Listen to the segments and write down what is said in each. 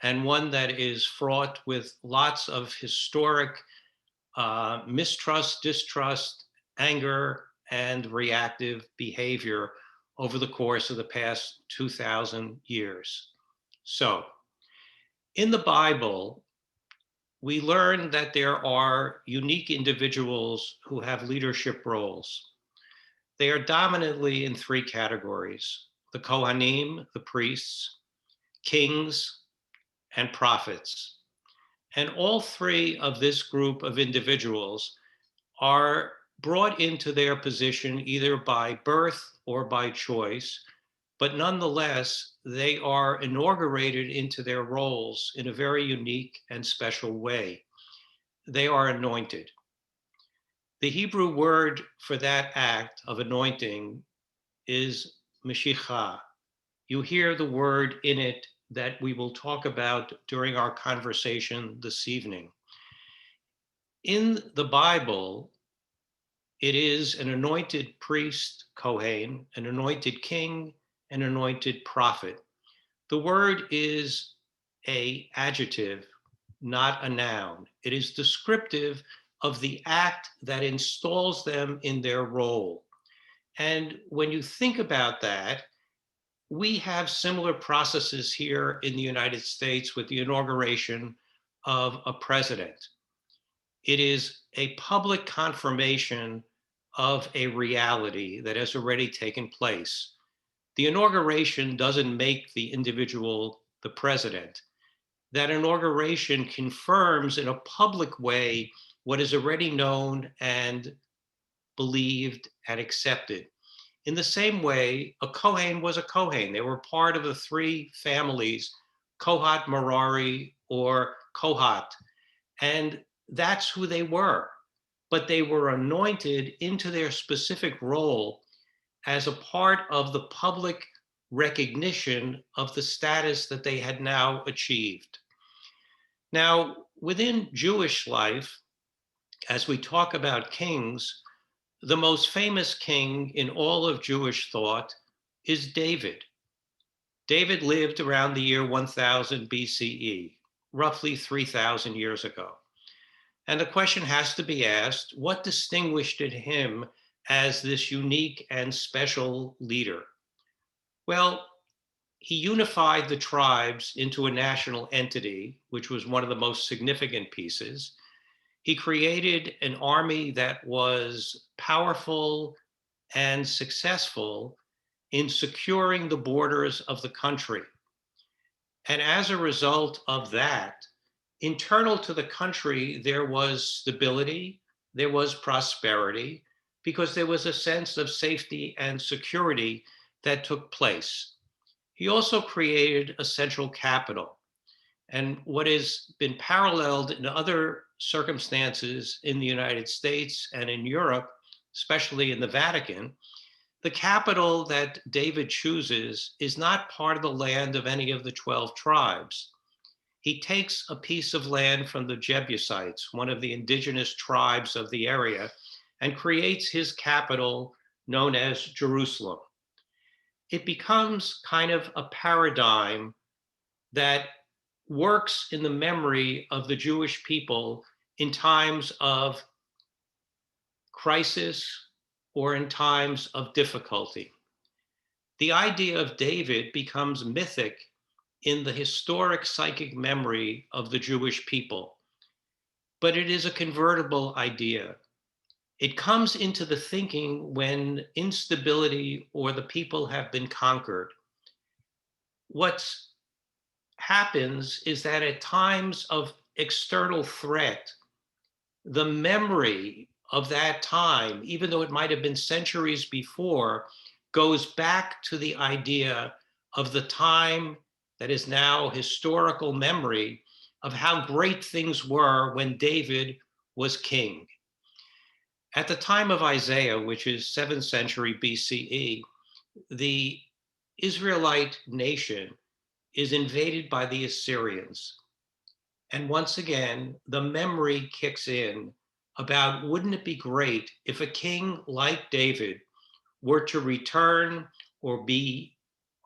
and one that is fraught with lots of historic mistrust, distrust, anger, and reactive behavior over the course of the past 2,000 years. So, in the Bible, we learn that there are unique individuals who have leadership roles. They are dominantly in three categories: the Kohanim, the priests, kings, and prophets. And all three of this group of individuals are brought into their position either by birth or by choice, but nonetheless, they are inaugurated into their roles in a very unique and special way. They are anointed. The Hebrew word for that act of anointing is Mashiach. You hear the word in it that we will talk about during our conversation this evening. In the Bible, it is an anointed priest, Kohen, an anointed king, an anointed prophet. The word is an adjective, not a noun. It is descriptive of the act that installs them in their role. And when you think about that, we have similar processes here in the United States with the inauguration of a president. It is a public confirmation of a reality that has already taken place. The inauguration doesn't make the individual the president. That inauguration confirms in a public way what is already known and believed and accepted. In the same way, a Kohen was a Kohen. They were part of the three families, Kohat, Merari, or Kohat. And that's who they were. But they were anointed into their specific role as a part of the public recognition of the status that they had now achieved. Now, within Jewish life, as we talk about kings, the most famous king in all of Jewish thought is David. David lived around the year 1000 BCE, roughly 3,000 years ago. And the question has to be asked, what distinguished him as this unique and special leader? Well, he unified the tribes into a national entity, which was one of the most significant pieces. He created an army that was powerful and successful in securing the borders of the country. And as a result of that, internal to the country, there was stability, there was prosperity, because there was a sense of safety and security that took place. He also created a central capital. And what has been paralleled in other circumstances in the United States and in Europe, especially in the Vatican, the capital that David chooses is not part of the land of any of the 12 tribes. He takes a piece of land from the Jebusites, one of the indigenous tribes of the area, and creates his capital known as Jerusalem. It becomes kind of a paradigm that works in the memory of the Jewish people in times of crisis or in times of difficulty. The idea of David becomes mythic in the historic psychic memory of the Jewish people, but it is a convertible idea. It comes into the thinking when instability or the people have been conquered. What happens is that at times of external threat, the memory of that time, even though it might have been centuries before, goes back to the idea of the time that is now historical memory of how great things were when David was king. At the time of Isaiah, which is 7th century BCE, the Israelite nation is invaded by the Assyrians. And once again, the memory kicks in about, wouldn't it be great if a king like David were to return or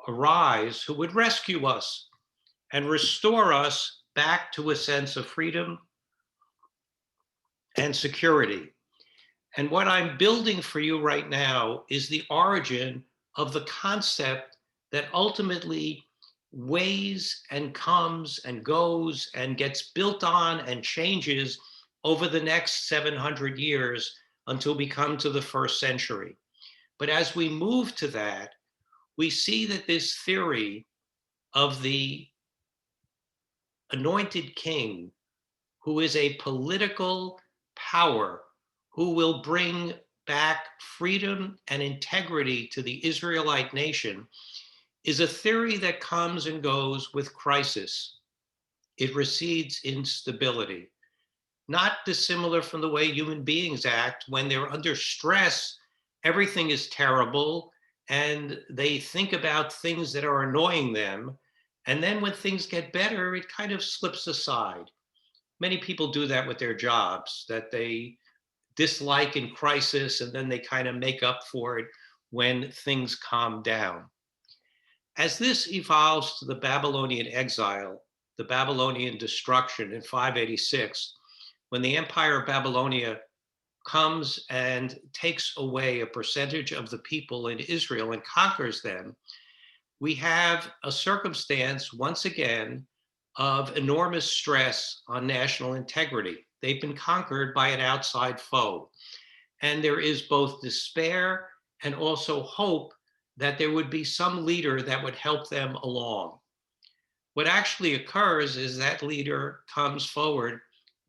arise who would rescue us? and restore us back to a sense of freedom and security. And what I'm building for you right now is the origin of the concept that ultimately weighs and comes and goes and gets built on and changes over the next 700 years until we come to the first century. But as we move to that, we see that this theory of the anointed king, who is a political power, who will bring back freedom and integrity to the Israelite nation, is a theory that comes and goes with crisis. It recedes in stability, not dissimilar from the way human beings act when they're under stress. Everything is terrible, and they think about things that are annoying them. And then when things get better, it kind of slips aside. Many people do that with their jobs, that they dislike in crisis, and then they kind of make up for it when things calm down. As this evolves to the Babylonian exile, the Babylonian destruction in 586, when the Empire of Babylonia comes and takes away a percentage of the people in Israel and conquers them, we have a circumstance once again of enormous stress on national integrity. They've been conquered by an outside foe. And there is both despair and also hope that there would be some leader that would help them along. What actually occurs is that leader comes forward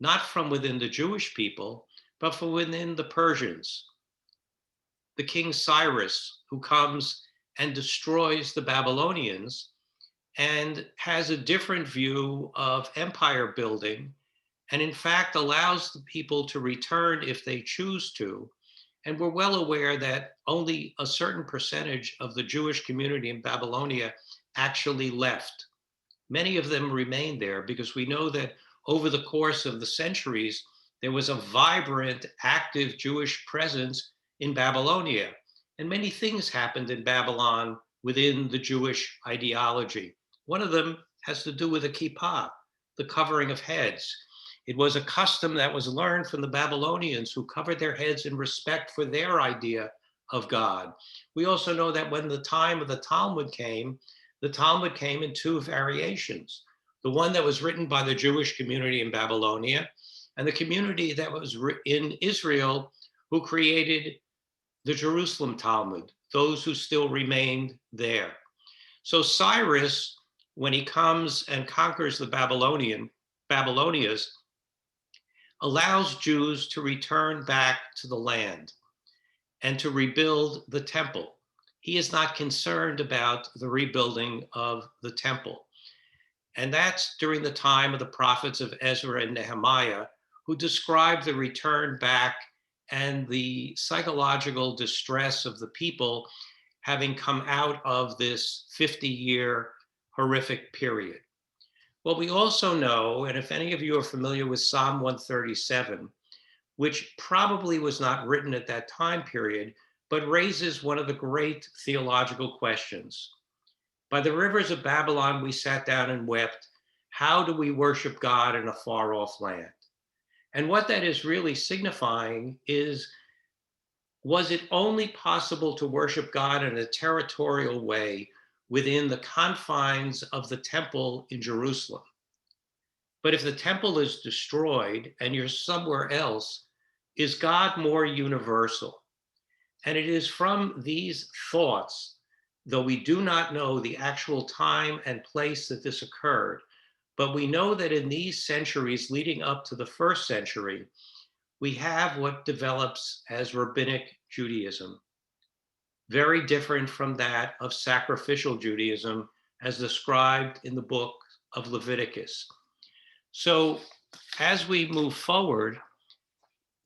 not from within the Jewish people, but from within the Persians. The king Cyrus, who comes and destroys the Babylonians and has a different view of empire building, and in fact allows the people to return if they choose to. And we're well aware that only a certain percentage of the Jewish community in Babylonia actually left. Many of them remained there because we know that over the course of the centuries, there was a vibrant, active Jewish presence in Babylonia. And many things happened in Babylon within the Jewish ideology. One of them has to do with the kippah, the covering of heads. It was a custom that was learned from the Babylonians, who covered their heads in respect for their idea of God. We also know that when the time of the Talmud came in two variations. The one that was written by the Jewish community in Babylonia, and the community that was in Israel, who created the Jerusalem Talmud, those who still remained there. So Cyrus, when he comes and conquers the Babylonias, allows Jews to return back to the land and to rebuild the temple. He is not concerned about the rebuilding of the temple. And that's during the time of the prophets of Ezra and Nehemiah, who describe the return back and the psychological distress of the people having come out of this 50-year horrific period. What we also know, and if any of you are familiar with Psalm 137, which probably was not written at that time period, but raises one of the great theological questions. By the rivers of Babylon, we sat down and wept. How do we worship God in a far off land? And what that is really signifying is, was it only possible to worship God in a territorial way within the confines of the temple in Jerusalem? But if the temple is destroyed and you're somewhere else, is God more universal? And it is from these thoughts, though we do not know the actual time and place that this occurred, but we know that in these centuries leading up to the first century, we have what develops as Rabbinic Judaism, very different from that of sacrificial Judaism as described in the book of Leviticus. So as we move forward,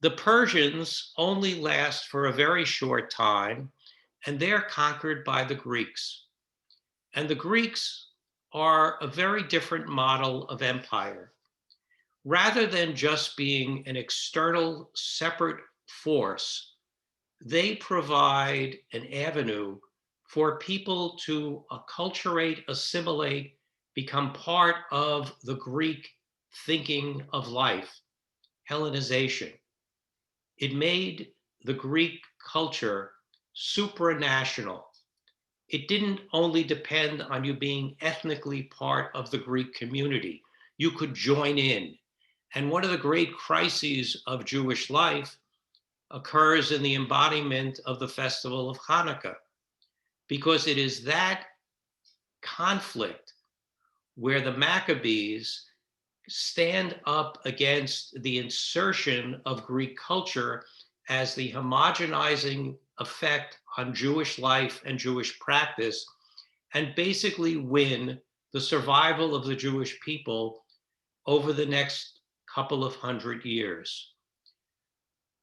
the Persians only last for a very short time, and they're conquered by the Greeks. And the Greeks are a very different model of empire. Rather than just being an external separate force, they provide an avenue for people to acculturate, assimilate, become part of the Greek thinking of life, Hellenization. It made the Greek culture supranational. It didn't only depend on you being ethnically part of the Greek community. You could join in. And one of the great crises of Jewish life occurs in the embodiment of the festival of Hanukkah, because it is that conflict where the Maccabees stand up against the insertion of Greek culture as the homogenizing effect on Jewish life and Jewish practice, and basically win the survival of the Jewish people over the next couple of hundred years.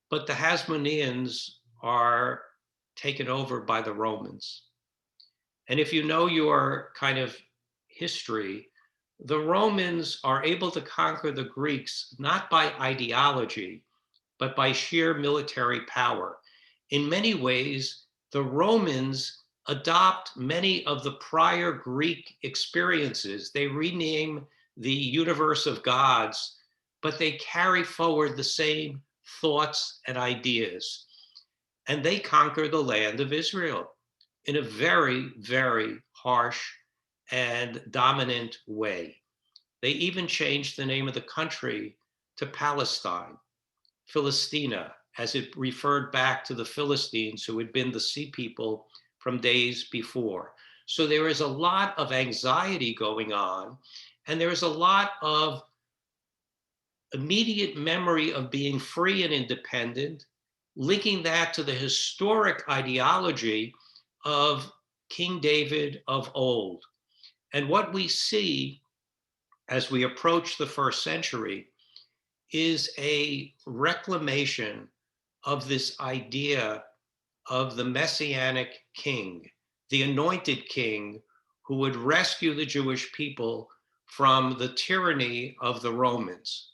But the Hasmoneans are taken over by the Romans. And if you know your kind of history, the Romans are able to conquer the Greeks not by ideology, but by sheer military power. In many ways, the Romans adopt many of the prior Greek experiences. They rename the universe of gods, but they carry forward the same thoughts and ideas. And they conquer the land of Israel in a very, very harsh and dominant way. They even changed the name of the country to Palestine, Philistina, as it referred back to the Philistines, who had been the sea people from days before. So there is a lot of anxiety going on, and there is a lot of immediate memory of being free and independent, linking that to the historic ideology of King David of old. And what we see as we approach the first century is a reclamation of this idea of the messianic king, the anointed king who would rescue the Jewish people from the tyranny of the Romans.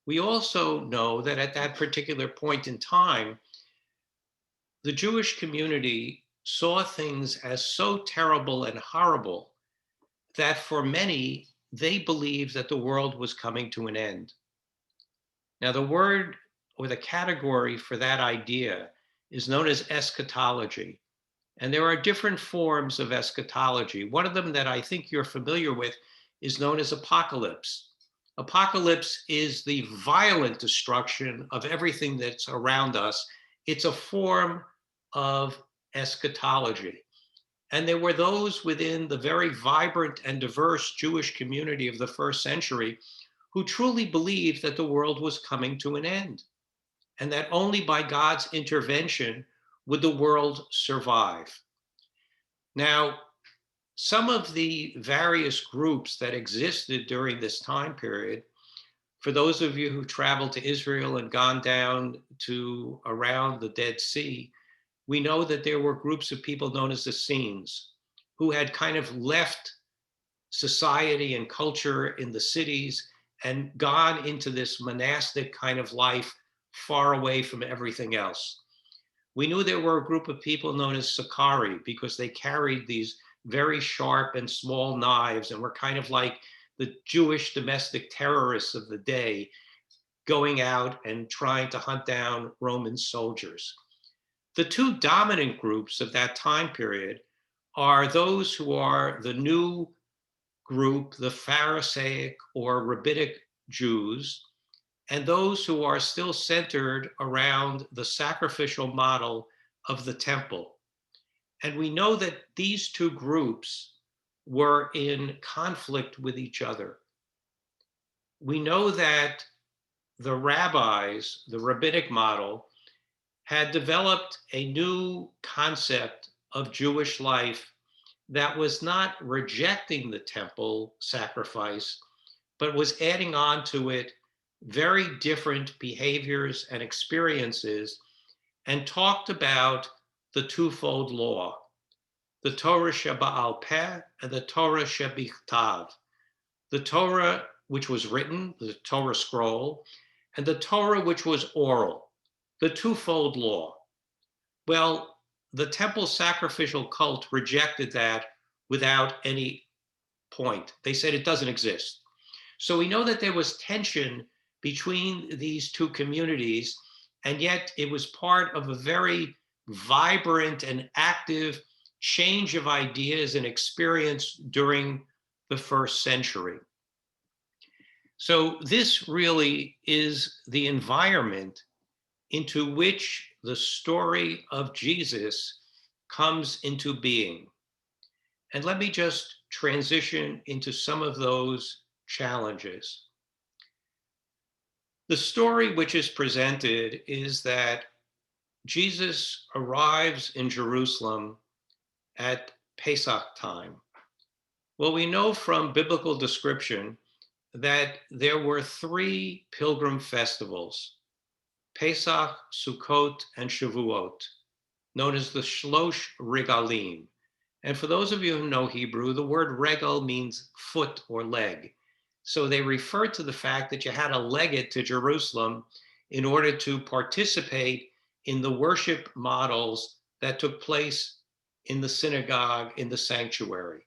We also know that at that particular point in time, the Jewish community saw things as so terrible and horrible that for many, they believed that the world was coming to an end. Now, the word or the category for that idea is known as eschatology. And there are different forms of eschatology. One of them that I think you're familiar with is known as apocalypse. Apocalypse is the violent destruction of everything that's around us. It's a form of eschatology. And there were those within the very vibrant and diverse Jewish community of the first century who truly believed that the world was coming to an end, and that only by God's intervention would the world survive. Now, some of the various groups that existed during this time period, for those of you who traveled to Israel and gone down to around the Dead Sea, we know that there were groups of people known as the Essenes who had kind of left society and culture in the cities and gone into this monastic kind of life far away from everything else. We knew there were a group of people known as Sicarii because they carried these very sharp and small knives and were kind of like the Jewish domestic terrorists of the day, going out and trying to hunt down Roman soldiers. The two dominant groups of that time period are those who are the new group, the Pharisaic or rabbinic Jews, and those who are still centered around the sacrificial model of the temple. And we know that these two groups were in conflict with each other. We know that the rabbis, the rabbinic model, had developed a new concept of Jewish life that was not rejecting the temple sacrifice, but was adding on to it very different behaviors and experiences, and talked about the twofold law, the Torah Sheba'al Peh and the Torah Shebichtav, the Torah which was written, the Torah scroll, and the Torah which was oral, the twofold law. Well, the temple sacrificial cult rejected that without any point. They said it doesn't exist. So we know that there was tension between these two communities, and yet it was part of a very vibrant and active change of ideas and experience during the first century. So this really is the environment into which the story of Jesus comes into being. And let me just transition into some of those challenges. The story which is presented is that Jesus arrives in Jerusalem at Pesach time. Well, we know from biblical description that there were three pilgrim festivals: Pesach, Sukkot, and Shavuot, known as the Shlosh Regalim. And for those of you who know Hebrew, the word regal means foot or leg. So they refer to the fact that you had to leg it to Jerusalem in order to participate in the worship models that took place in the synagogue, in the sanctuary.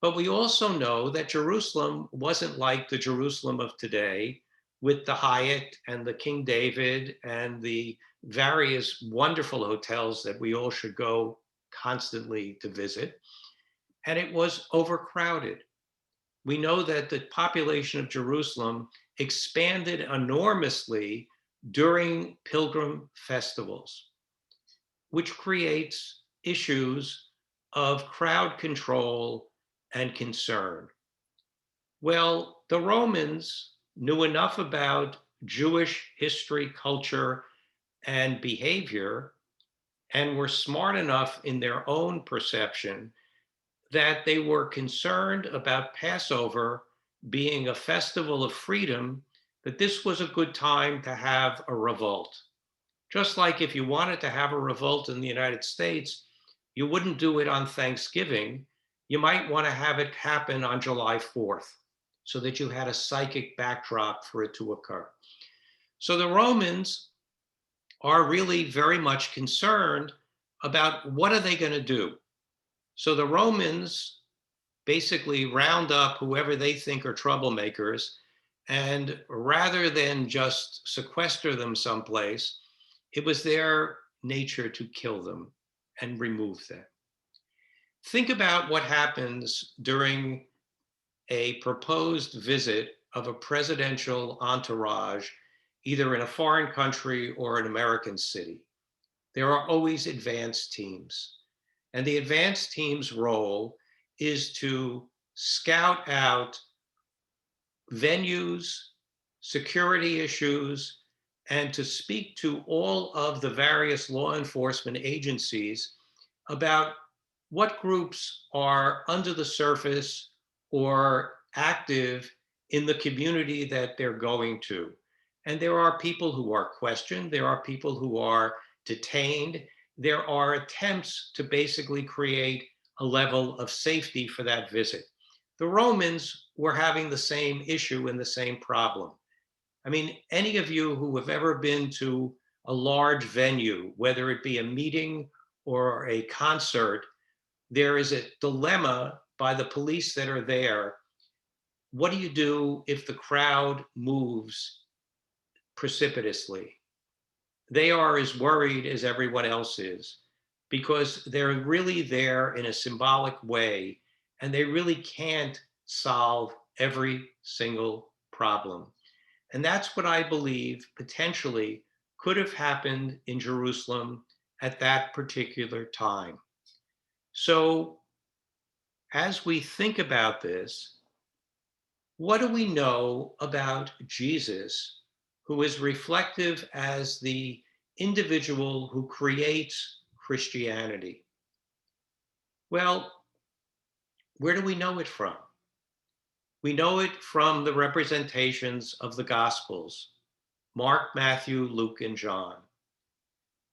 But we also know that Jerusalem wasn't like the Jerusalem of today, with the Hyatt and the King David and the various wonderful hotels that we all should go constantly to visit. And it was overcrowded. We know that the population of Jerusalem expanded enormously during pilgrim festivals, which creates issues of crowd control and concern. Well, the Romans knew enough about Jewish history, culture, and behavior, and were smart enough in their own perception that they were concerned about Passover being a festival of freedom, that this was a good time to have a revolt. Just like if you wanted to have a revolt in the United States, you wouldn't do it on Thanksgiving. You might want to have it happen on July 4th so that you had a psychic backdrop for it to occur. So the Romans are really very much concerned about what are they going to do. So the Romans basically round up whoever they think are troublemakers, and rather than just sequester them someplace, it was their nature to kill them and remove them. Think about what happens during a proposed visit of a presidential entourage, either in a foreign country or an American city. There are always advance teams. And the advance team's role is to scout out venues, security issues, and to speak to all of the various law enforcement agencies about what groups are under the surface or active in the community that they're going to. And there are people who are questioned, there are people who are detained, there are attempts to basically create a level of safety for that visit. The Romans were having the same issue and the same problem. I mean, any of you who have ever been to a large venue, whether it be a meeting or a concert, there is a dilemma by the police that are there. What do you do if the crowd moves precipitously? They are as worried as everyone else is because they're really there in a symbolic way and they really can't solve every single problem. And that's what I believe potentially could have happened in Jerusalem at that particular time. So as we think about this, what do we know about Jesus, who is reflective as the individual who creates Christianity? Well, where do we know it from? We know it from the representations of the Gospels: Mark, Matthew, Luke, and John.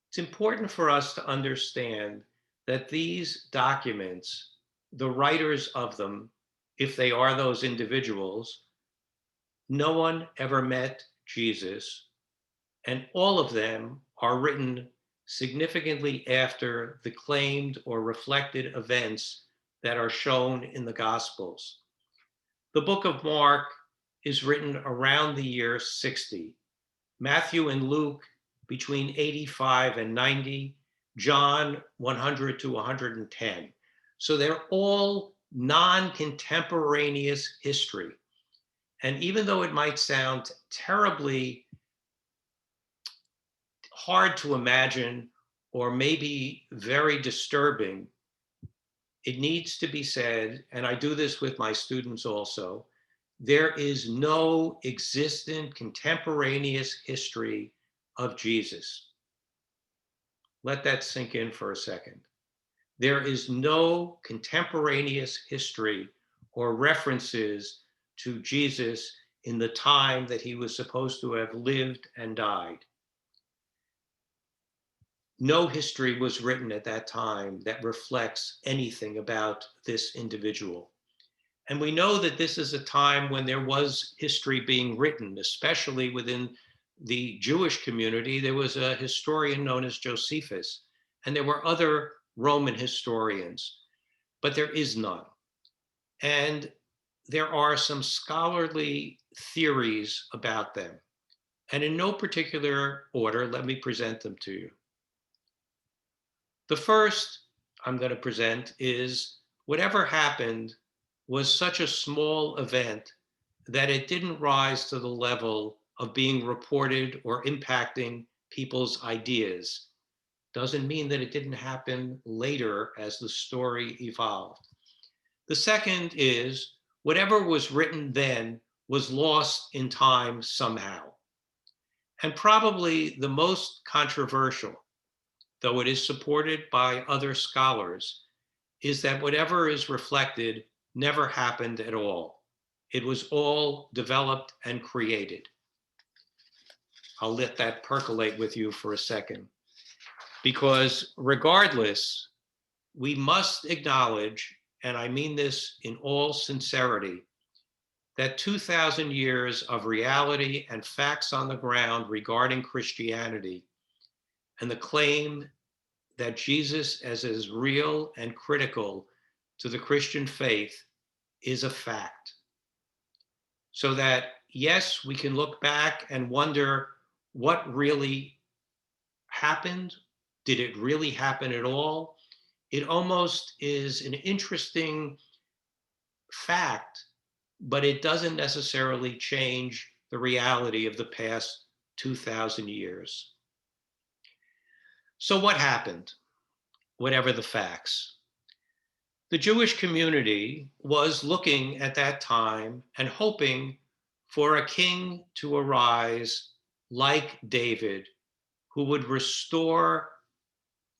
It's important for us to understand that these documents, the writers of them, if they are those individuals, no one ever met Jesus, and all of them are written significantly after the claimed or reflected events that are shown in the Gospels. The book of Mark is written around the year 60. Matthew and Luke between 85 and 90, John 100 to 110. So they're all non-contemporaneous history. And even though it might sound terribly hard to imagine or maybe very disturbing, it needs to be said, and I do this with my students also, there is no existent contemporaneous history of Jesus. Let that sink in for a second. There is no contemporaneous history or references to Jesus in the time that he was supposed to have lived and died. No history was written at that time that reflects anything about this individual. And we know that this is a time when there was history being written, especially within the Jewish community. There was a historian known as Josephus, and there were other Roman historians, but there is none. And there are some scholarly theories about them. And in no particular order, let me present them to you. The first I'm going to present is whatever happened was such a small event that it didn't rise to the level of being reported or impacting people's ideas. Doesn't mean that it didn't happen later as the story evolved. The second is whatever was written then was lost in time somehow. And probably the most controversial, though it is supported by other scholars, is that whatever is reflected never happened at all. It was all developed and created. I'll let that percolate with you for a second. Because regardless, we must acknowledge, and I mean this in all sincerity, that 2,000 years of reality and facts on the ground regarding Christianity and the claim that Jesus is real and critical to the Christian faith is a fact. So that, yes, we can look back and wonder what really happened. Did it really happen at all? It almost is an interesting fact, but it doesn't necessarily change the reality of the past 2,000 years. So what happened? Whatever the facts. The Jewish community was looking at that time and hoping for a king to arise like David, who would restore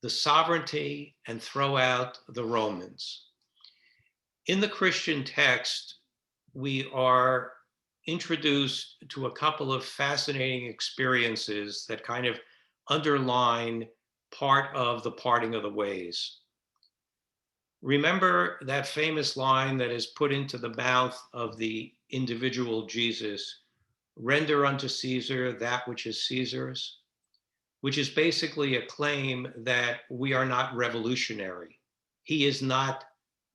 the sovereignty and throw out the Romans. In the Christian text, we are introduced to a couple of fascinating experiences that kind of underline part of the parting of the ways. Remember that famous line that is put into the mouth of the individual Jesus, render unto Caesar that which is Caesar's, which is basically a claim that we are not revolutionary. He is not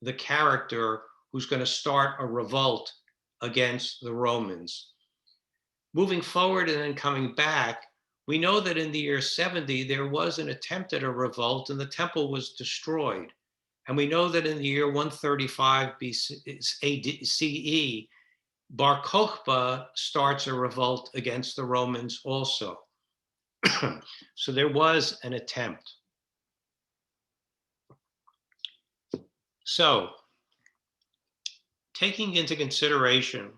the character who's going to start a revolt against the Romans. Moving forward and then coming back, we know that in the year 70, there was an attempt at a revolt and the temple was destroyed. And we know that in the year 135 CE, Bar Kokhba starts a revolt against the Romans also. So there was an attempt. So, taking into consideration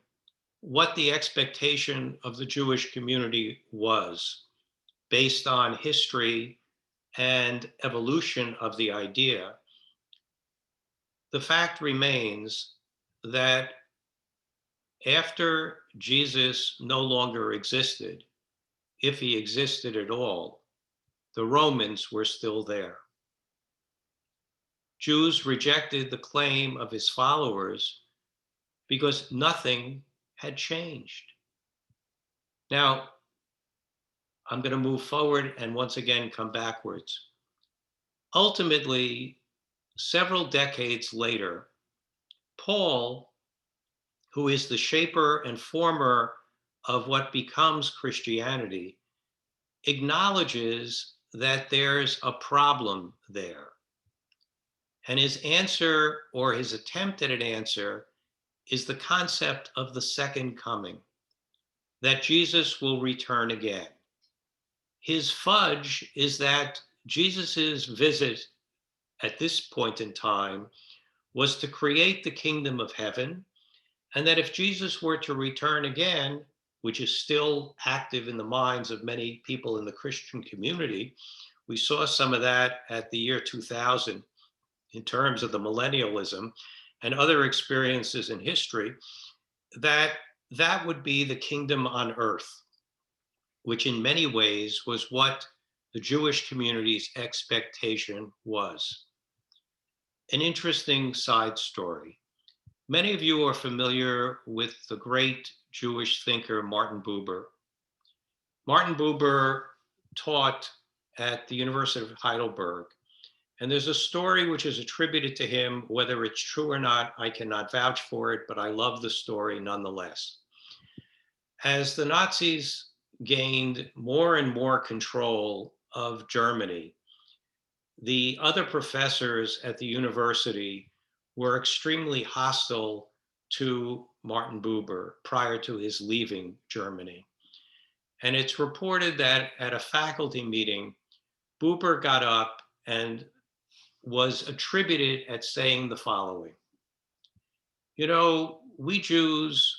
what the expectation of the Jewish community was based on history and evolution of the idea, the fact remains that after Jesus no longer existed, if he existed at all, the Romans were still there. Jews rejected the claim of his followers because nothing had changed. Now, I'm going to move forward and once again come backwards. Ultimately, several decades later, Paul, who is the shaper and former of what becomes Christianity, acknowledges that there's a problem there. And his answer, or his attempt at an answer, is the concept of the second coming, that Jesus will return again. His fudge is that Jesus's visit at this point in time was to create the kingdom of heaven, and that if Jesus were to return again, which is still active in the minds of many people in the Christian community, we saw some of that at the year 2000 in terms of the millennialism and other experiences in history, that that would be the kingdom on earth, which in many ways was what the Jewish community's expectation was. An interesting side story. Many of you are familiar with the great Jewish thinker Martin Buber. Martin Buber taught at the University of Heidelberg, and there's a story which is attributed to him. Whether it's true or not, I cannot vouch for it, but I love the story nonetheless. As the Nazis gained more and more control of Germany, the other professors at the university were extremely hostile to Martin Buber prior to his leaving Germany. And it's reported that at a faculty meeting, Buber got up and was attributed at saying the following: you know, we Jews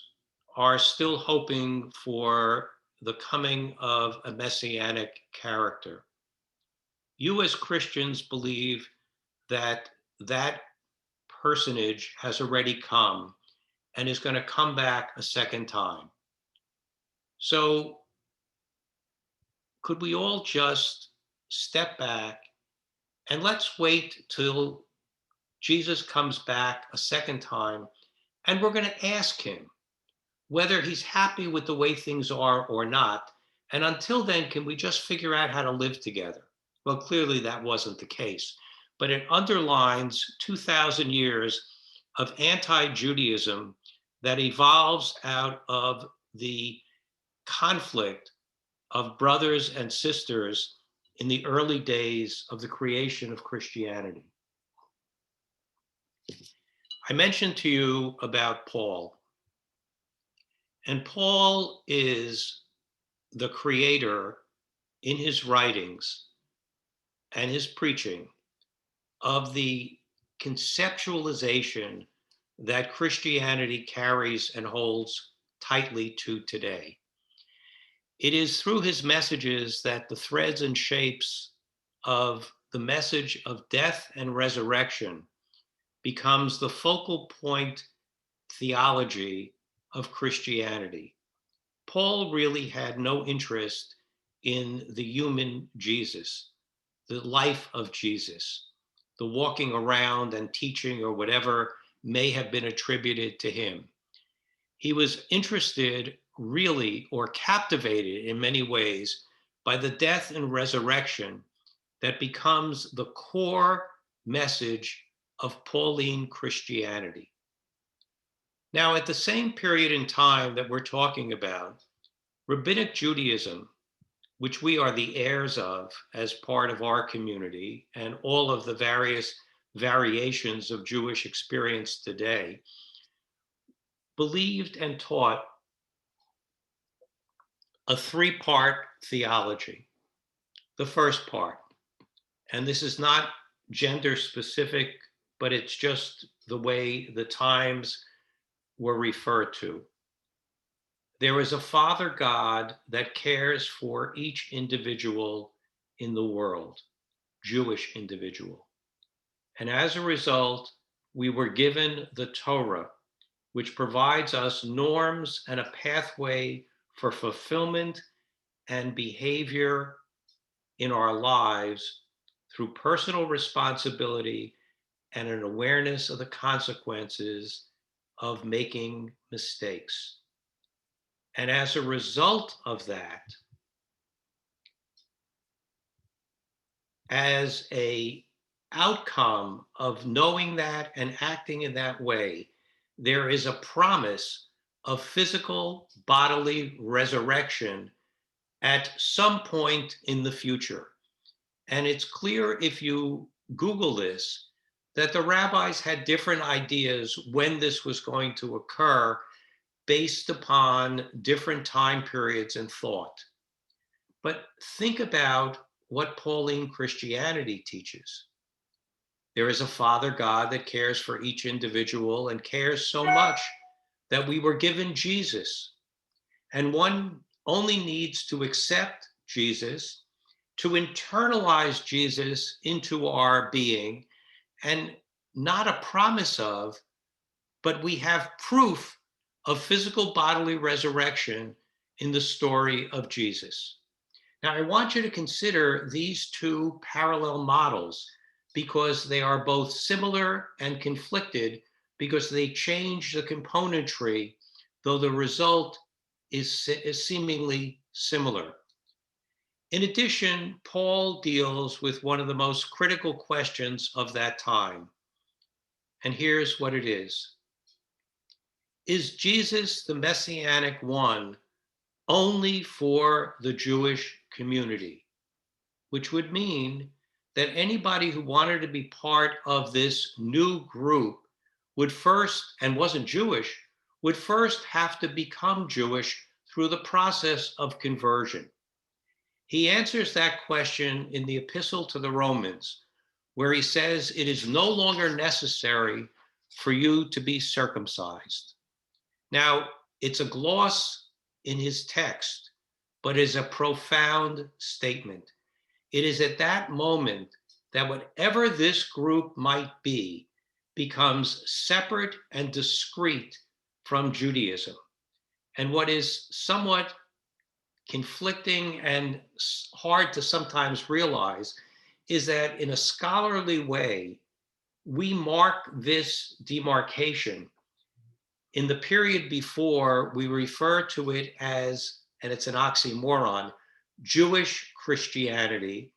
are still hoping for the coming of a messianic character. You as Christians believe that that personage has already come and is going to come back a second time. So could we all just step back and let's wait till Jesus comes back a second time, and we're going to ask him whether he's happy with the way things are or not. And until then, can we just figure out how to live together? Well, clearly that wasn't the case, but it underlines 2,000 years of anti-Judaism that evolves out of the conflict of brothers and sisters in the early days of the creation of Christianity. I mentioned to you about Paul, and Paul is the creator in his writings and his preaching of the conceptualization that Christianity carries and holds tightly to today. It is through his messages that the threads and shapes of the message of death and resurrection becomes the focal point theology of Christianity. Paul really had no interest in the human Jesus, the life of Jesus, the walking around and teaching or whatever may have been attributed to him. He was interested really, or captivated in many ways, by the death and resurrection that becomes the core message of Pauline Christianity. Now, at the same period in time that we're talking about, Rabbinic Judaism, which we are the heirs of as part of our community, and all of the various variations of Jewish experience today, believed and taught a three-part theology. The first part, and this is not gender specific, but it's just the way the times were referred to. There is a Father God that cares for each individual in the world, Jewish individual. And as a result, we were given the Torah, which provides us norms and a pathway for fulfillment and behavior in our lives through personal responsibility and an awareness of the consequences of making mistakes. And as a result of that, as a outcome of knowing that and acting in that way, there is a promise of physical bodily resurrection at some point in the future. And it's clear if you Google this that the rabbis had different ideas when this was going to occur based upon different time periods and thought. But think about what Pauline Christianity teaches. There is a Father God that cares for each individual and cares so much that we were given Jesus. And one only needs to accept Jesus, to internalize Jesus into our being, and not a promise of, but we have proof of physical bodily resurrection in the story of Jesus. Now, I want you to consider these two parallel models because they are both similar and conflicted because they change the componentry, though the result is seemingly similar. In addition, Paul deals with one of the most critical questions of that time. And here's what it is. Is Jesus the Messianic one only for the Jewish community? Which would mean that anybody who wanted to be part of this new group would first, and wasn't Jewish, would first have to become Jewish through the process of conversion. He answers that question in the Epistle to the Romans, where he says it is no longer necessary for you to be circumcised. Now, it's a gloss in his text, but is a profound statement. It is at that moment that whatever this group might be becomes separate and discrete from Judaism. And what is somewhat conflicting and hard to sometimes realize is that in a scholarly way, we mark this demarcation. In the period before, we refer to it as, and it's an oxymoron, Jewish Christianity.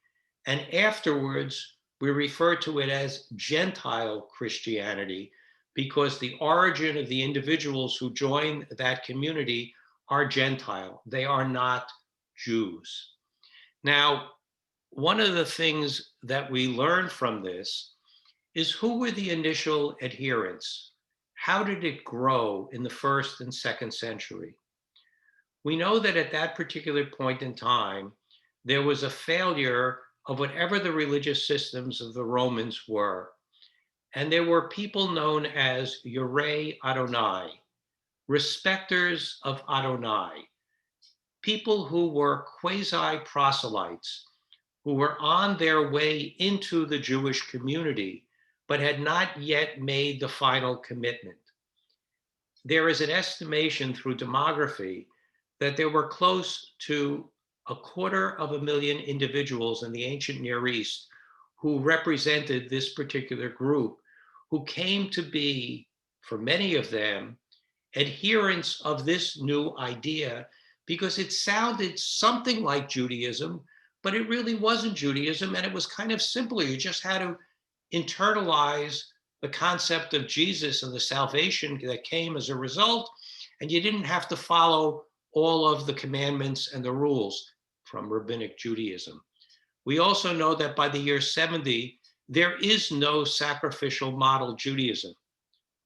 And afterwards, we refer to it as Gentile Christianity because the origin of the individuals who join that community are Gentile. They are not Jews. Now, one of the things that we learn from this is who were the initial adherents? How did it grow in the first and second century? We know that at that particular point in time, there was a failure of whatever the religious systems of the Romans were. And there were people known as Yirei Adonai, respecters of Adonai, people who were quasi-proselytes, who were on their way into the Jewish community, but had not yet made the final commitment. There is an estimation through demography that there were close to 250,000 individuals in the ancient Near East who represented this particular group, who came to be, for many of them, adherents of this new idea because it sounded something like Judaism, but it really wasn't Judaism, and it was kind of simpler. You just had to internalize the concept of Jesus and the salvation that came as a result, and you didn't have to follow all of the commandments and the rules from rabbinic Judaism. We also know that by the year 70, there is no sacrificial model Judaism.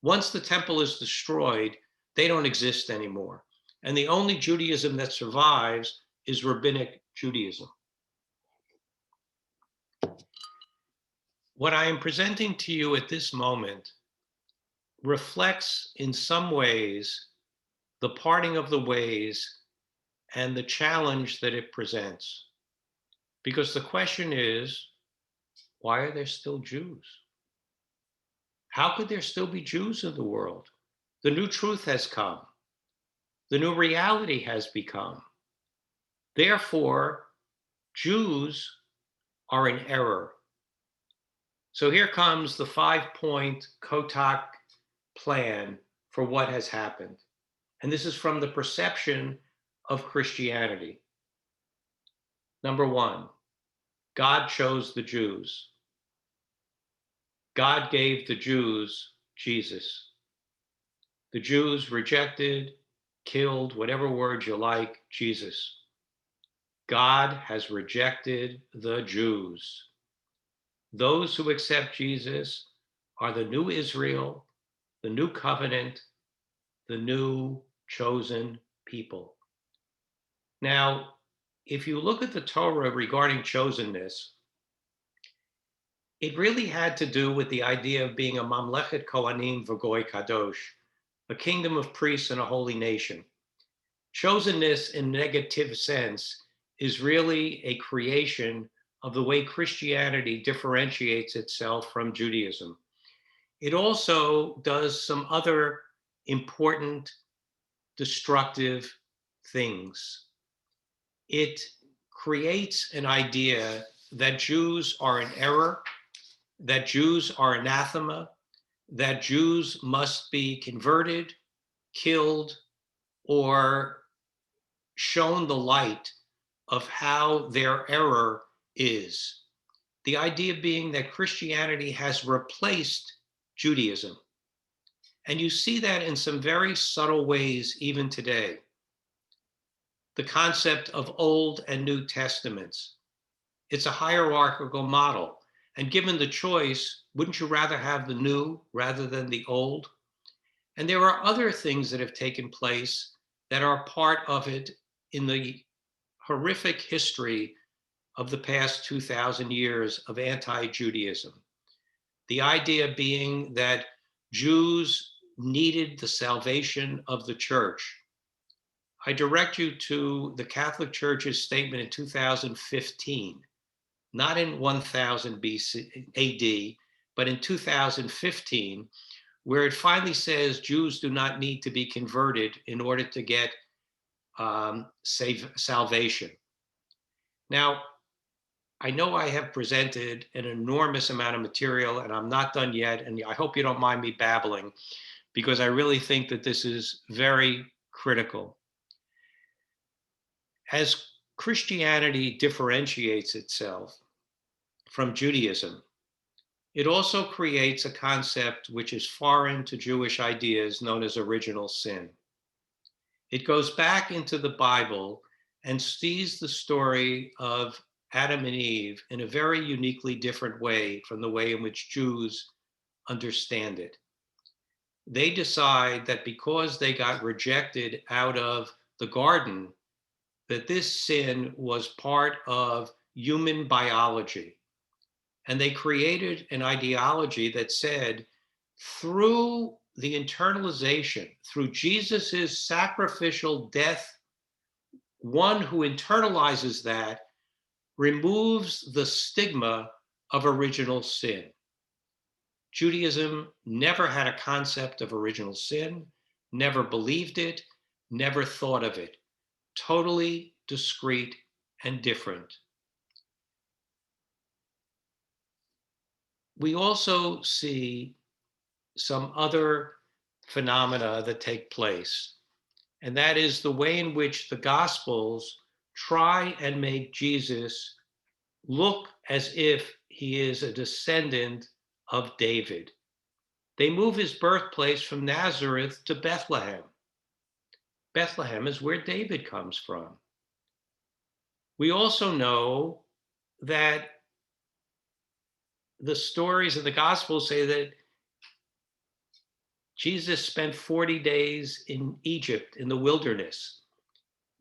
Once the temple is destroyed, they don't exist anymore. And the only Judaism that survives is rabbinic Judaism. What I am presenting to you at this moment reflects in some ways the parting of the ways and the challenge that it presents. Because the question is, why are there still Jews? How could there still be Jews in the world? The new truth has come. The new reality has become. Therefore, Jews are in error. So here comes the 5-point Kotok plan for what has happened. And this is from the perception of Christianity. Number one, God chose the Jews. God gave the Jews Jesus. The Jews rejected, killed, whatever word you like, Jesus. God has rejected the Jews. Those who accept Jesus are the new Israel, the new covenant, the new chosen people. Now, if you look at the Torah regarding chosenness, it really had to do with the idea of being a mamlechet kohanim v'goy kadosh, a kingdom of priests and a holy nation. Chosenness in negative sense is really a creation of the way Christianity differentiates itself from Judaism. It also does some other important destructive things. It creates an idea that Jews are in error, that Jews are anathema, that Jews must be converted, killed, or shown the light of how their error is. The idea being that Christianity has replaced Judaism. And you see that in some very subtle ways even today. The concept of Old and New Testaments. It's a hierarchical model. And given the choice, wouldn't you rather have the new rather than the old? And there are other things that have taken place that are part of it in the horrific history of the past 2,000 years of anti-Judaism. The idea being that Jews needed the salvation of the church. I direct you to the Catholic Church's statement in 2015, not in 1000 BC, AD, but in 2015, where it finally says Jews do not need to be converted in order to get salvation. Now, I know I have presented an enormous amount of material and I'm not done yet, and I hope you don't mind me babbling because I really think that this is very critical. As Christianity differentiates itself from Judaism, it also creates a concept which is foreign to Jewish ideas known as original sin. It goes back into the Bible and sees the story of Adam and Eve in a very uniquely different way from the way in which Jews understand it. They decide that because they got rejected out of the garden, that this sin was part of human biology. And they created an ideology that said, through the internalization, through Jesus's sacrificial death, one who internalizes that removes the stigma of original sin. Judaism never had a concept of original sin, never believed it, never thought of it. Totally discrete and different. We also see some other phenomena that take place, and that is the way in which the Gospels try and make Jesus look as if he is a descendant of David. They move his birthplace from Nazareth to Bethlehem. Bethlehem is where David comes from. We also know that the stories of the Gospels say that Jesus spent 40 days in Egypt, in the wilderness.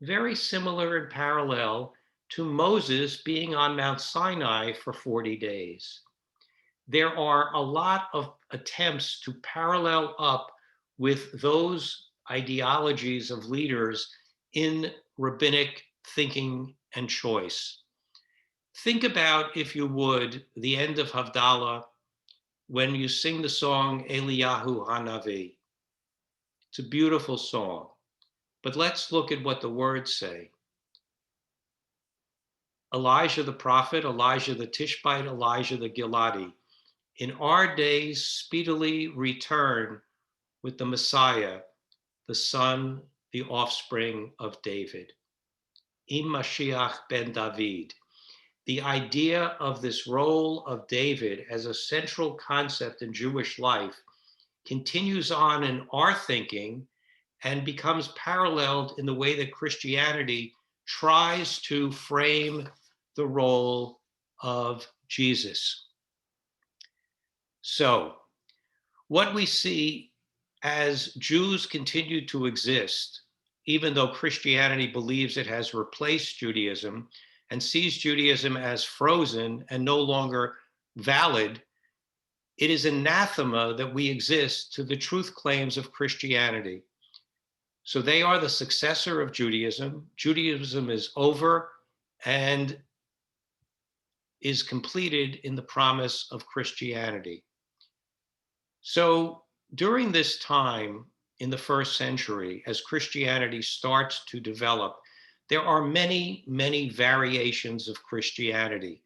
Very similar and parallel to Moses being on Mount Sinai for 40 days. There are a lot of attempts to parallel up with those ideologies of leaders in rabbinic thinking and choice. Think about, if you would, the end of Havdalah when you sing the song Eliyahu Hanavi. It's a beautiful song, but let's look at what the words say. Elijah the prophet, Elijah the Tishbite, Elijah the Giladi. In our days, speedily return with the Messiah, the son, the offspring of David. Im Mashiach ben David. the idea of this role of David as a central concept in Jewish life continues on in our thinking and becomes paralleled in the way that Christianity tries to frame the role of Jesus. So, what we see as Jews continue to exist, even though Christianity believes it has replaced Judaism and sees Judaism as frozen and no longer valid, it is anathema that we exist to the truth claims of Christianity. So they are the successor of Judaism. Judaism is over and is completed in the promise of Christianity. So during this time in the first century, as Christianity starts to develop, there are many, many variations of Christianity.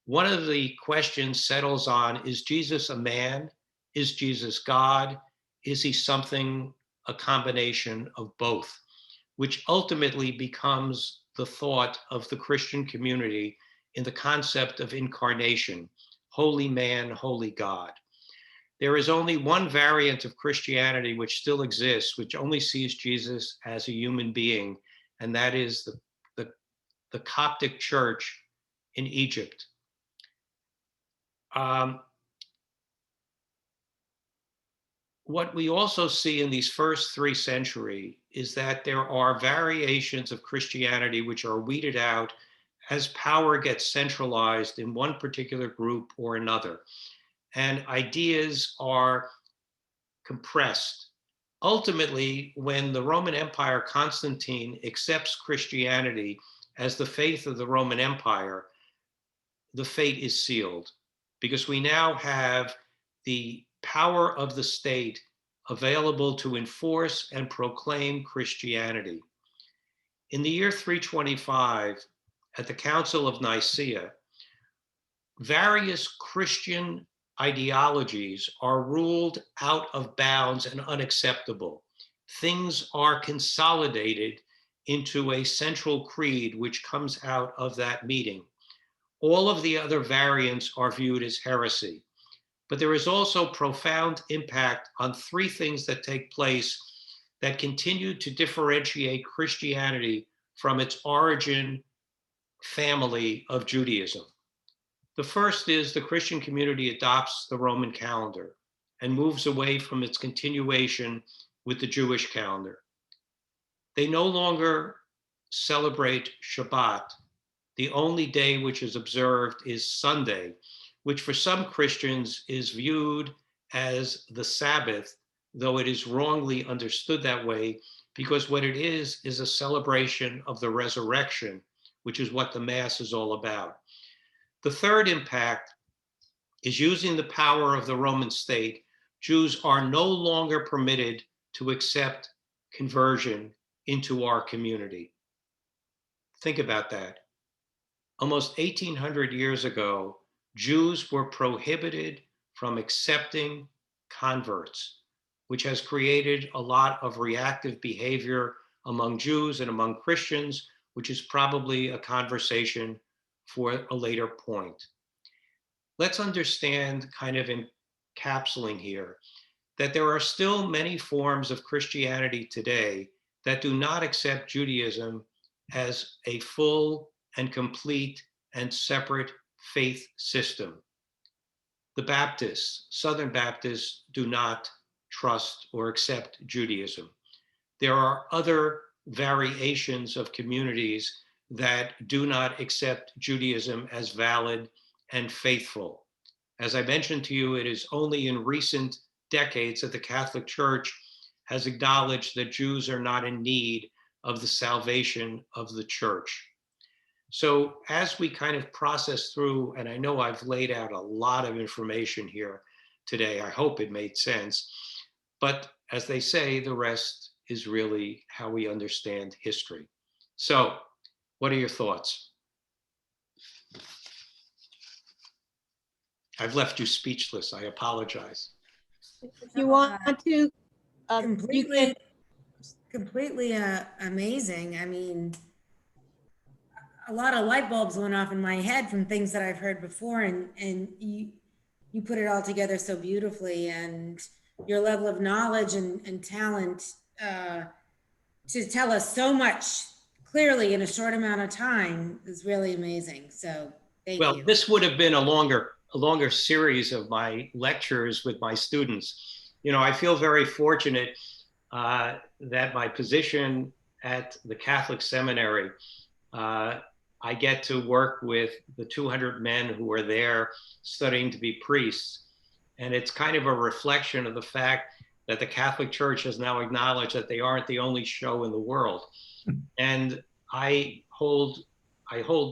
One of the questions settles on, is Jesus a man? Is Jesus God? Is he something, a combination of both? Which ultimately becomes the thought of the Christian community in the concept of incarnation, holy man, holy God. There is only one variant of Christianity which still exists, which only sees Jesus as a human being, and that is the Coptic Church in Egypt. What we also see in these first 3 centuries is that there are variations of Christianity which are weeded out as power gets centralized in one particular group or another, and ideas are compressed. Ultimately, when the Roman Empire, Constantine accepts Christianity as the faith of the Roman Empire, the fate is sealed, because we now have the power of the state available to enforce and proclaim Christianity. In the year 325, at the Council of Nicaea, various Christian ideologies are ruled out of bounds and unacceptable. Things are consolidated into a central creed which comes out of that meeting. All of the other variants are viewed as heresy. But there is also profound impact on 3 things that take place that continue to differentiate Christianity from its origin family of Judaism. The first is the Christian community adopts the Roman calendar and moves away from its continuation with the Jewish calendar. They no longer celebrate Shabbat. The only day which is observed is Sunday, which for some Christians is viewed as the Sabbath, though it is wrongly understood that way, because what it is a celebration of the resurrection, which is what the Mass is all about. The third impact is using the power of the Roman state. Jews are no longer permitted to accept conversion into our community. Think about that. Almost 1800 years ago, Jews were prohibited from accepting converts, which has created a lot of reactive behavior among Jews and among Christians, which is probably a conversation for a later point. Let's understand, kind of encapsulating here, that there are still many forms of Christianity today that do not accept Judaism as a full and complete and separate faith system. The Baptists, Southern Baptists, do not trust or accept Judaism. There are other variations of communities that do not accept Judaism as valid and faithful. As I mentioned to you, it is only in recent decades that the Catholic Church has acknowledged that Jews are not in need of the salvation of the church. So as we kind of process through, and I know I've laid out a lot of information here today, I hope it made sense, but as they say, the rest is really how we understand history. So what are your thoughts? I've left you speechless. I apologize. If you want to, completely amazing. I mean, a lot of light bulbs went off in my head from things that I've heard before, and you put it all together so beautifully, and your level of knowledge and talent to tell us so much clearly in a short amount of time is really amazing. So thank Well, you. this would have been a longer series of my lectures with my students. You know, I feel very fortunate that my position at the Catholic Seminary, I get to work with the 200 men who are there studying to be priests. And it's kind of a reflection of the fact that the Catholic Church has now acknowledged that they aren't the only show in the world. And I hold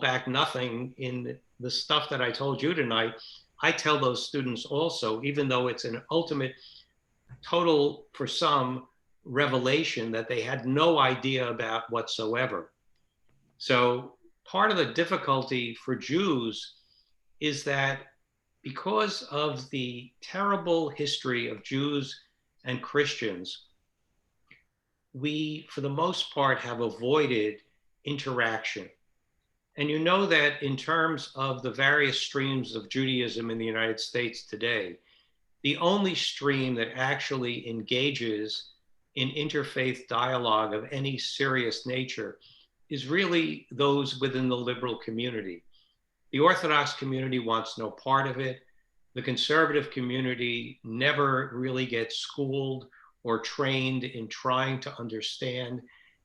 back nothing in the stuff that I told you tonight. I tell those students also, even though it's an ultimate, total, for some, revelation that they had no idea about whatsoever. So part of the difficulty for Jews is that because of the terrible history of Jews and Christians, we, for the most part, have avoided interaction. And you know that in terms of the various streams of Judaism in the United States today, the only stream that actually engages in interfaith dialogue of any serious nature is really those within the liberal community. The Orthodox community wants no part of it. The conservative community never really gets schooled or trained in trying to understand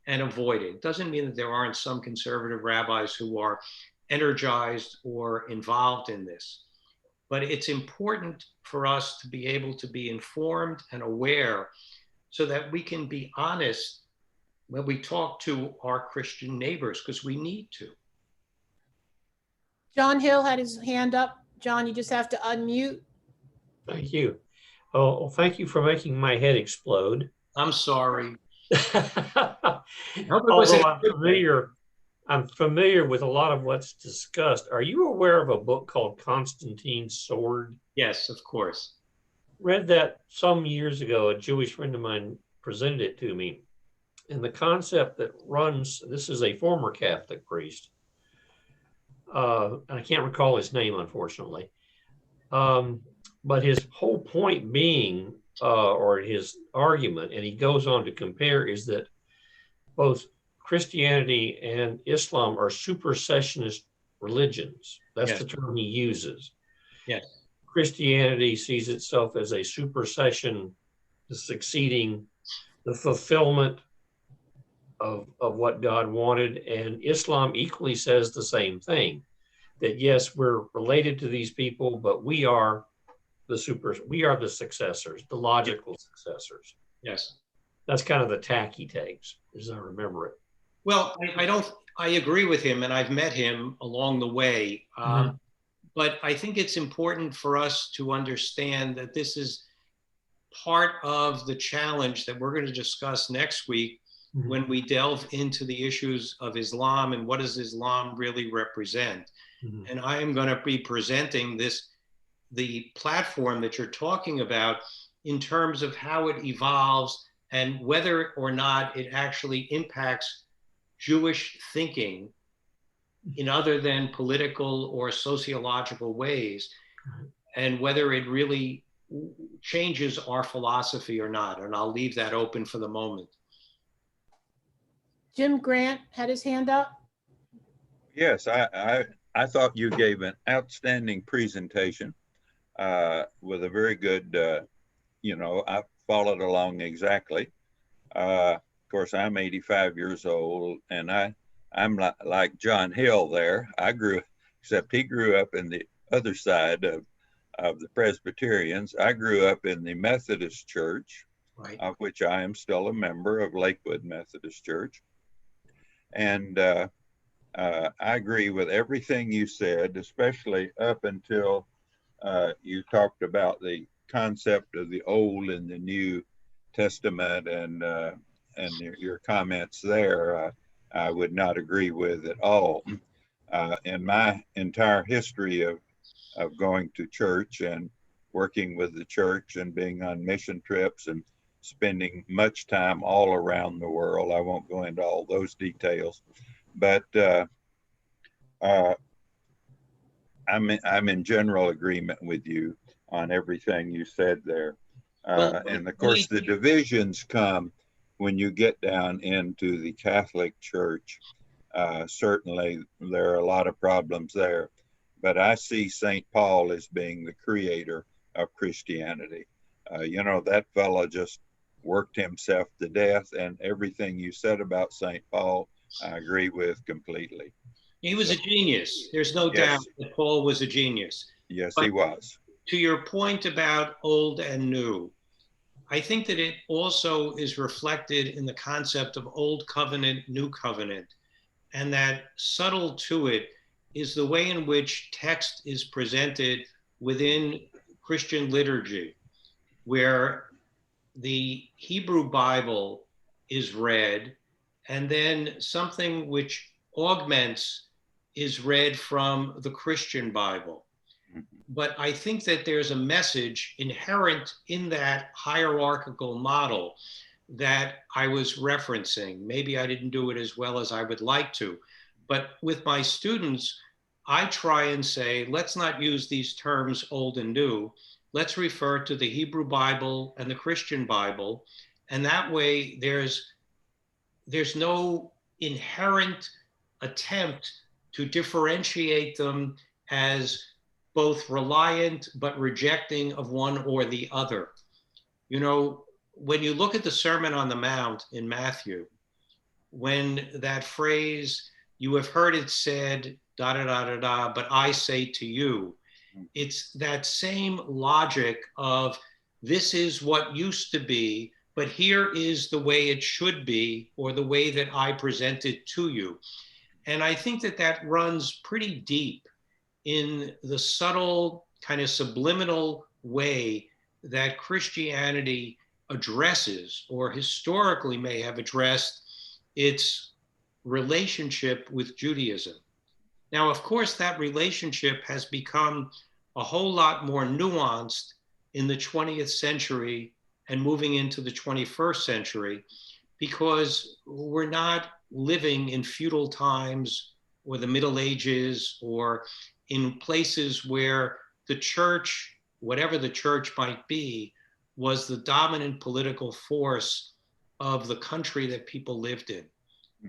and avoid it. Doesn't mean that there aren't some conservative rabbis who are energized or involved in this. But it's important for us to be able to be informed and aware so that we can be honest when we talk to our Christian neighbors, because we need to. John Hill had his hand up. John, you just have to unmute. Thank you. Oh, well, thank you for making my head explode. I'm sorry. Although I'm familiar with a lot of what's discussed. Are you aware of a book called Constantine's Sword? Yes, of course. Read that some years ago. A Jewish friend of mine presented it to me. And the concept that runs, this is a former Catholic priest. I can't recall his name, unfortunately. But his whole point being, or his argument, and he goes on to compare, is that both Christianity and Islam are supersessionist religions. That's Yes. the term he uses. Yes. Christianity sees itself as a supersession, the succeeding, the fulfillment of what God wanted. And Islam equally says the same thing, that yes, we're related to these people, but we are the successors, the logical successors. Yes. That's kind of the tack he takes, as I remember it. Well, I agree with him, and I've met him along the way. But I think it's important for us to understand that this is part of the challenge that we're going to discuss next week when we delve into the issues of Islam and what does Islam really represent. And I am going to be presenting the platform that you're talking about in terms of how it evolves and whether or not it actually impacts Jewish thinking in other than political or sociological ways, and whether it really changes our philosophy or not. And I'll leave that open for the moment. Jim Grant had his hand up. Yes, I thought you gave an outstanding presentation with a very good, I followed along exactly. Of course, I'm 85 years old, and I'm like John Hill there. Except he grew up in the other side of the Presbyterians. I grew up in the Methodist Church, Right. of which I am still a member of Lakewood Methodist Church. And I agree with everything you said, especially up until you talked about the concept of the Old and the New Testament, and your comments there, I would not agree with at all. In my entire history of going to church and working with the church and being on mission trips and spending much time all around the world, I won't go into all those details, but uh, I'm in general agreement with you on everything you said there. And of course, the divisions come when you get down into the Catholic Church. Certainly, there are a lot of problems there, but I see St. Paul as being the creator of Christianity. That fellow just worked himself to death, and everything you said about St. Paul, I agree with completely. He was a genius. There's no doubt that Paul was a genius. Yes, But he was. to your point about old and new, I think that it also is reflected in the concept of old covenant, new covenant. And that subtle to it is the way in which text is presented within Christian liturgy, where the Hebrew Bible is read, and then something which augments is read from the Christian Bible. But I think that there's a message inherent in that hierarchical model that I was referencing. Maybe I didn't do it as well as I would like to, but with my students, I try and say, let's not use these terms old and new. Let's refer to the Hebrew Bible and the Christian Bible. And that way there's no inherent attempt to differentiate them as both reliant but rejecting of one or the other. When you look at the Sermon on the Mount in Matthew, when that phrase, you have heard it said, da da da da da, but I say to you, it's that same logic of this is what used to be, but here is the way it should be, or the way that I present it to you. And I think that that runs pretty deep in the subtle, kind of subliminal way that Christianity addresses, or historically may have addressed, its relationship with Judaism. Now, of course, that relationship has become a whole lot more nuanced in the 20th century and moving into the 21st century, because we're not living in feudal times or the Middle Ages or in places where the church, whatever the church might be, was the dominant political force of the country that people lived in.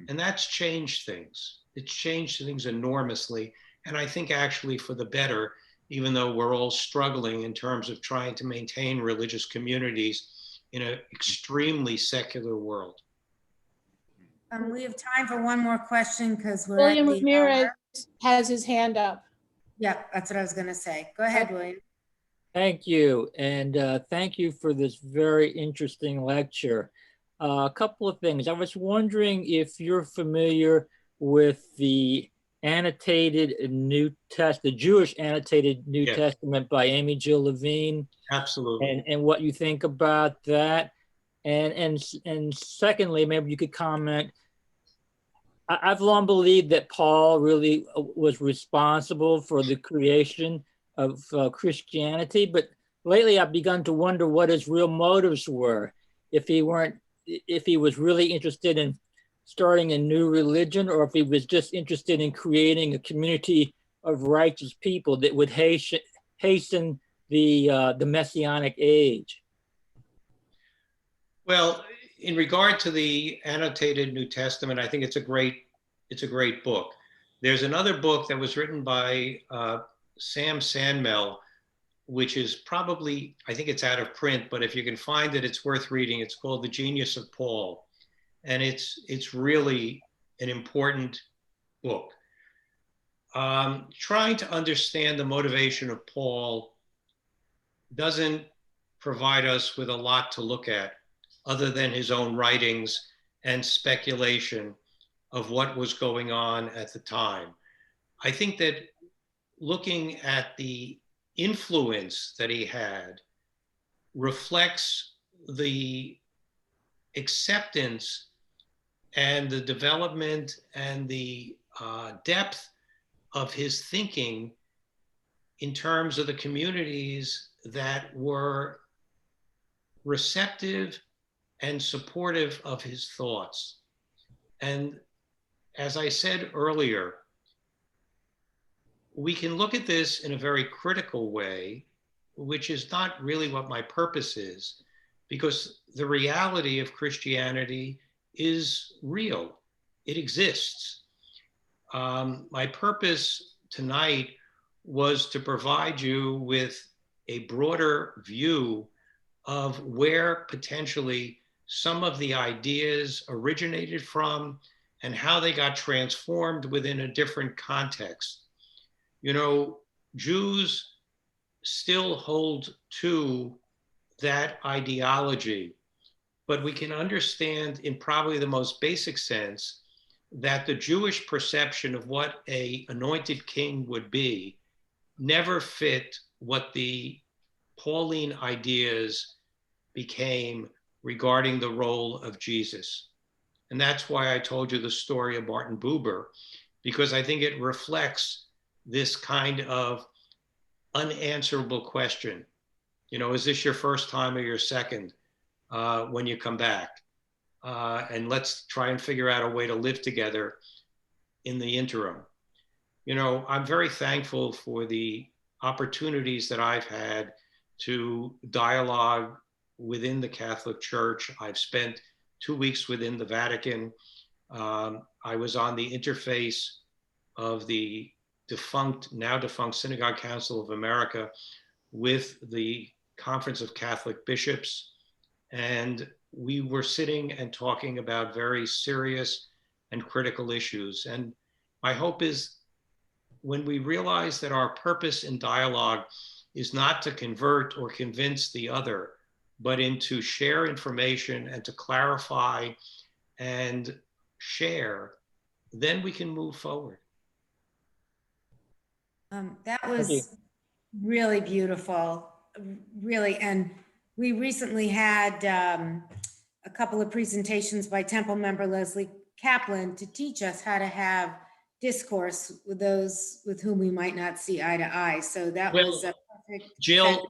And that's changed things. It's changed things enormously. And I think actually for the better, even though we're all struggling in terms of trying to maintain religious communities in an extremely secular world. We have time for one more question because we're William at the Ramirez hour. has his hand up. Yeah, that's what I was going to say. Go ahead, William. Thank you. And thank you for this very interesting lecture. A couple of things. I was wondering if you're familiar with the annotated New Testament, the Jewish annotated New Yes. Testament by Amy Jill Levine, Absolutely. and what you think about that. And secondly, maybe you could comment. I've long believed that Paul really was responsible for the creation of Christianity, but lately I've begun to wonder what his real motives were. If he was really interested in starting a new religion, or if he was just interested in creating a community of righteous people that would hasten the Messianic age. Well, in regard to the annotated New Testament, I think it's a great book. There's another book that was written by Sam Sandmel, which is probably, I think it's out of print, but if you can find it, it's worth reading. It's called The Genius of Paul. And it's really an important book. Trying to understand the motivation of Paul doesn't provide us with a lot to look at, other than his own writings and speculation of what was going on at the time. I think that looking at the influence that he had reflects the acceptance and the development and the depth of his thinking in terms of the communities that were receptive and supportive of his thoughts. And as I said earlier, we can look at this in a very critical way, which is not really what my purpose is, because the reality of Christianity is real. It exists. My purpose tonight was to provide you with a broader view of where potentially some of the ideas originated from and how they got transformed within a different context. You know, Jews still hold to that ideology, but we can understand in probably the most basic sense that the Jewish perception of what an anointed king would be never fit what the Pauline ideas became regarding the role of Jesus. And that's why I told you the story of Martin Buber, because I think it reflects this kind of unanswerable question. You know, is this your first time or your second when you come back? And let's try and figure out a way to live together in the interim. You know, I'm very thankful for the opportunities that I've had to dialogue within the Catholic Church. I've spent 2 weeks within the Vatican. I was on the interface of the now defunct Synagogue Council of America with the Conference of Catholic Bishops. And we were sitting and talking about very serious and critical issues. And my hope is when we realize that our purpose in dialogue is not to convert or convince the other, but in to share information and to clarify and share, then we can move forward. That was really beautiful, really. And we recently had a couple of presentations by Temple member Leslie Kaplan to teach us how to have discourse with those with whom we might not see eye to eye. So that was a perfect. Jill,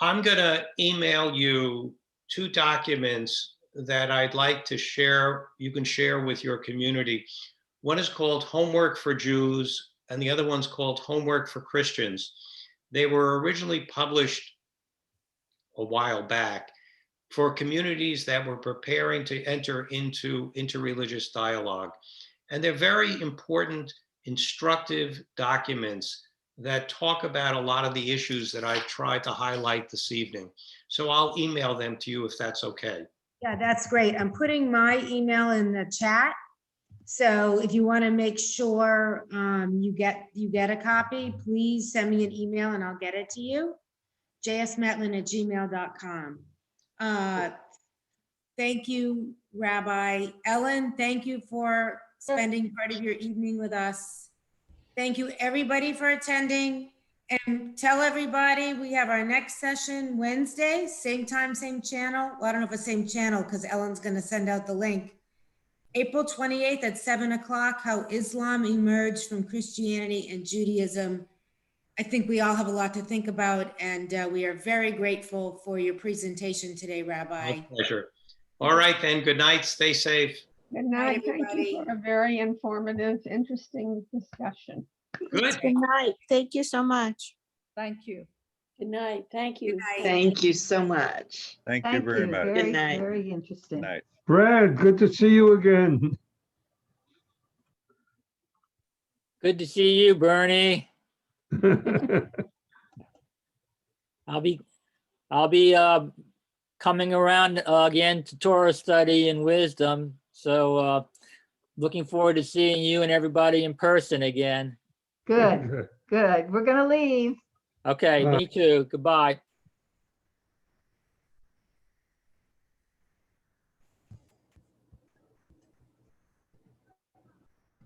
I'm going to email you 2 documents that I'd like to share. You can share with your community. One is called Homework for Jews, and the other one's called Homework for Christians. They were originally published a while back for communities that were preparing to enter into interreligious dialogue. And they're very important, instructive documents that talk about a lot of the issues that I've tried to highlight this evening. So I'll email them to you if that's okay. Yeah, that's great. I'm putting my email in the chat. So if you want to make sure you get a copy, please send me an email and I'll get it to you. jsmetlin@gmail.com. Thank you, Rabbi. Ellen, thank you for spending part of your evening with us. Thank you, everybody, for attending. And tell everybody we have our next session Wednesday, same time, same channel. Well, I don't know if it's same channel because Ellen's going to send out the link. April 28th at 7 o'clock, how Islam emerged from Christianity and Judaism. I think we all have a lot to think about, and we are very grateful for your presentation today, Rabbi. My pleasure. All right, then. Good night. Stay safe. Good night. Thank everybody. you for a very informative, interesting discussion. Good. Good night. Thank you so much. Thank you. Good night. Thank you. Good night. Thank you so much. Thank you very much. Good night. Very interesting. Good night. Brad, good to see you again. Good to see you, Bernie. I'll be coming around again to Torah study and wisdom. So looking forward to seeing you and everybody in person again. Good, good. We're gonna leave. Okay, me too. Goodbye.